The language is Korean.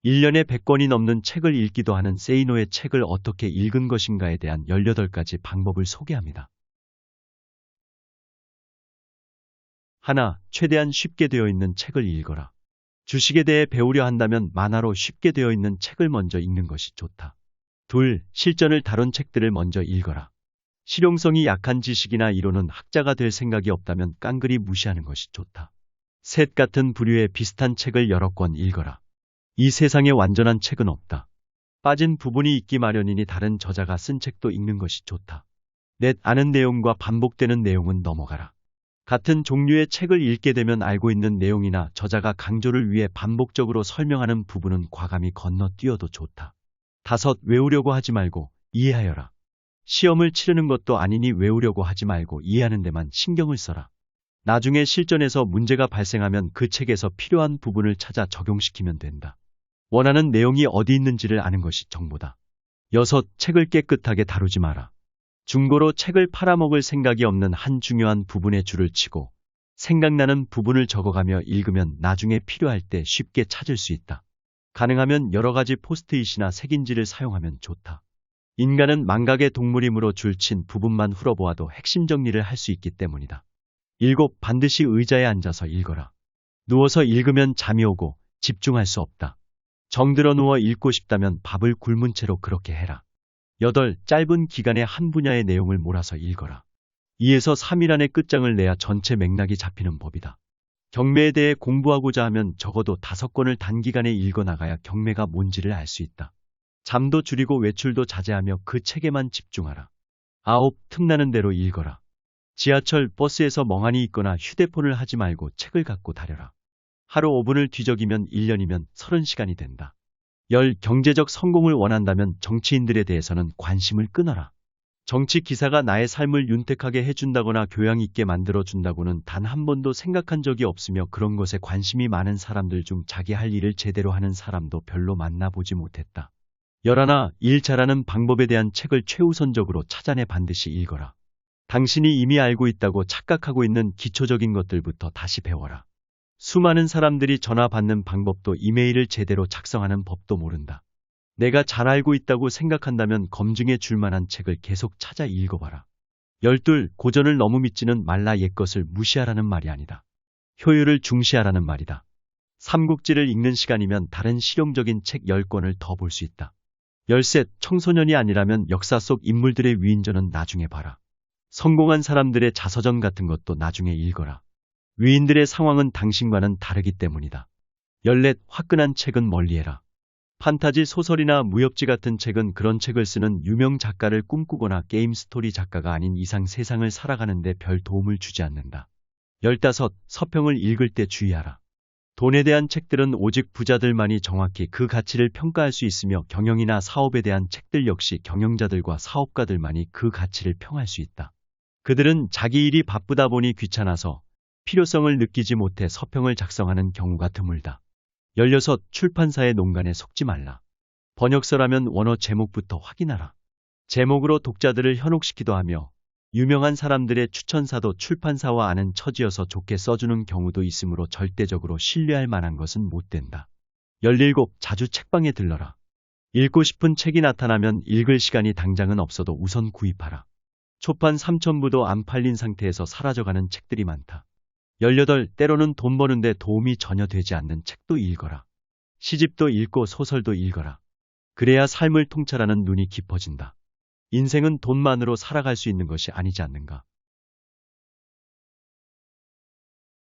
1년에 100권이 넘는 책을 읽기도 하는 세이노의 책을 어떻게 읽은 것인가에 대한 18가지 방법을 소개합니다. 하나, 최대한 쉽게 되어 있는 책을 읽어라. 주식에 대해 배우려 한다면 만화로 쉽게 되어 있는 책을 먼저 읽는 것이 좋다. 둘, 실전을 다룬 책들을 먼저 읽어라. 실용성이 약한 지식이나 이론은 학자가 될 생각이 없다면 깡그리 무시하는 것이 좋다. 셋, 같은 부류의 비슷한 책을 여러 권 읽어라. 이 세상에 완전한 책은 없다. 빠진 부분이 있기 마련이니 다른 저자가 쓴 책도 읽는 것이 좋다. 넷, 아는 내용과 반복되는 내용은 넘어가라. 같은 종류의 책을 읽게 되면 알고 있는 내용이나 저자가 강조를 위해 반복적으로 설명하는 부분은 과감히 건너뛰어도 좋다. 다섯, 외우려고 하지 말고 이해하여라. 시험을 치르는 것도 아니니 외우려고 하지 말고 이해하는 데만 신경을 써라. 나중에 실전에서 문제가 발생하면 그 책에서 필요한 부분을 찾아 적용시키면 된다. 원하는 내용이 어디 있는지를 아는 것이 정보다. 여섯, 책을 깨끗하게 다루지 마라. 중고로 책을 팔아먹을 생각이 없는 한 중요한 부분에 줄을 치고 생각나는 부분을 적어가며 읽으면 나중에 필요할 때 쉽게 찾을 수 있다. 가능하면 여러 가지 포스트잇이나 색인지를 사용하면 좋다. 인간은 망각의 동물이므로 줄친 부분만 훑어보아도 핵심 정리를 할 수 있기 때문이다. 일곱, 반드시 의자에 앉아서 읽어라. 누워서 읽으면 잠이 오고 집중할 수 없다. 정들어 누워 읽고 싶다면 밥을 굶은 채로 그렇게 해라. 여덟, 짧은 기간에 한 분야의 내용을 몰아서 읽어라. 2에서 3일 안에 끝장을 내야 전체 맥락이 잡히는 법이다. 경매에 대해 공부하고자 하면 적어도 5권을 단기간에 읽어나가야 경매가 뭔지를 알 수 있다. 잠도 줄이고 외출도 자제하며 그 책에만 집중하라. 아홉, 틈나는 대로 읽어라. 지하철, 버스에서 멍하니 있거나 휴대폰을 하지 말고 책을 갖고 다녀라. 하루 5분을 뒤적이면 1년이면 30시간이 된다. 열, 경제적 성공을 원한다면 정치인들에 대해서는 관심을 끊어라. 정치 기사가 나의 삶을 윤택하게 해준다거나 교양 있게 만들어준다고는 단 한 번도 생각한 적이 없으며 그런 것에 관심이 많은 사람들 중 자기 할 일을 제대로 하는 사람도 별로 만나보지 못했다. 11, 일 잘하는 방법에 대한 책을 최우선적으로 찾아내 반드시 읽어라. 당신이 이미 알고 있다고 착각하고 있는 기초적인 것들부터 다시 배워라. 수많은 사람들이 전화 받는 방법도 이메일을 제대로 작성하는 법도 모른다. 내가 잘 알고 있다고 생각한다면 검증해 줄 만한 책을 계속 찾아 읽어봐라. 12, 고전을 너무 믿지는 말라. 옛것을 무시하라는 말이 아니다. 효율을 중시하라는 말이다. 삼국지를 읽는 시간이면 다른 실용적인 책 10권을 더 볼 수 있다. 13, 청소년이 아니라면 역사 속 인물들의 위인전은 나중에 봐라. 성공한 사람들의 자서전 같은 것도 나중에 읽어라. 위인들의 상황은 당신과는 다르기 때문이다. 14, 화끈한 책은 멀리해라. 판타지 소설이나 무협지 같은 책은 그런 책을 쓰는 유명 작가를 꿈꾸거나 게임 스토리 작가가 아닌 이상 세상을 살아가는데 별 도움을 주지 않는다. 15, 서평을 읽을 때 주의하라. 돈에 대한 책들은 오직 부자들만이 정확히 그 가치를 평가할 수 있으며 경영이나 사업에 대한 책들 역시 경영자들과 사업가들만이 그 가치를 평할 수 있다. 그들은 자기 일이 바쁘다 보니 귀찮아서 필요성을 느끼지 못해 서평을 작성하는 경우가 드물다. 16, 출판사의 농간에 속지 말라. 번역서라면 원어 제목부터 확인하라. 제목으로 독자들을 현혹시키도 하며 유명한 사람들의 추천사도 출판사와 아는 처지여서 좋게 써주는 경우도 있으므로 절대적으로 신뢰할 만한 것은 못 된다. 17, 자주 책방에 들러라. 읽고 싶은 책이 나타나면 읽을 시간이 당장은 없어도 우선 구입하라. 초판 3,000부도 안 팔린 상태에서 사라져가는 책들이 많다. 18, 때로는 돈 버는데 도움이 전혀 되지 않는 책도 읽어라. 시집도 읽고 소설도 읽어라. 그래야 삶을 통찰하는 눈이 깊어진다. 인생은 돈만으로 살아갈 수 있는 것이 아니지 않는가.